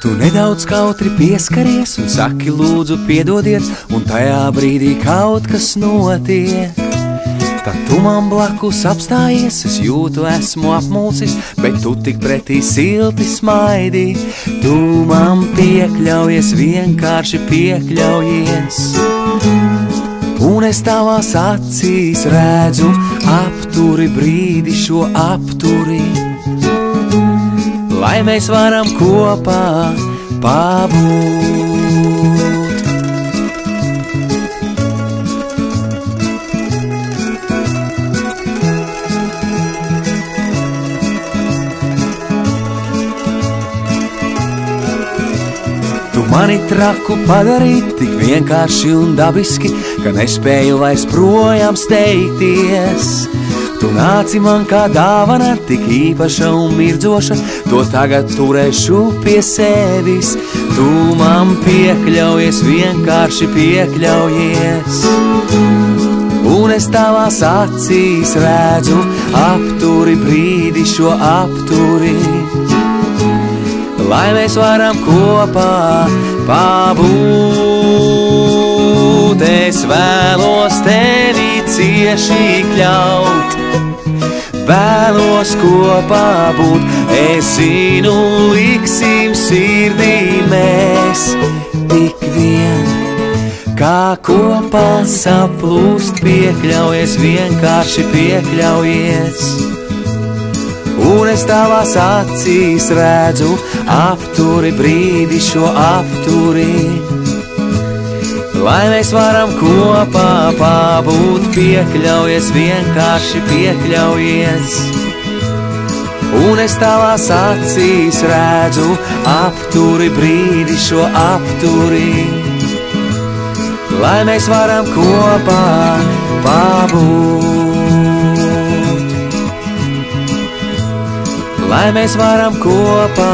Tu nedaudz kautri pieskaries un saki lūdzu piedodiet, un tajā brīdī kaut kas notiek. Tad tu man blakus apstājies, es jūtu esmu apmulsis, bet tu tik pretī silti smaidi. Tu man piekļaujies, vienkārši piekļaujies. Un es tavās acīs redzu apturi brīdi šo apturi, lai mēs varam kopā pabūt. Tu mani traku padarīt tik vienkārši un dabiski, ka nespēju vairs projām steigties. Tu nāci man kā dāvana, tik īpaša un mirdzoša, to tagad turēšu pie sevis. Tu man piekļaujies, vienkārši piekļaujies. Un es tavās acīs redzu apturi brīdi šo apturi, lai mēs varam kopā pabūt. Es vēlos tevi cieši kļaut, vēlos kopā būt. Es zinu, liksim sirdī mēs tik vien, kā kopā saplūst. Piekļaujies, vienkārši piekļaujies. Un es tavās acīs redzu apturi brīdi šo apturi, lai mēs varam kopā pabūt. Piekļaujies, vienkārši piekļaujies. Un es tavās acīs redzu apturi brīdi šo apturi, lai mēs varam kopā pabūt. Lai mēs varam kopā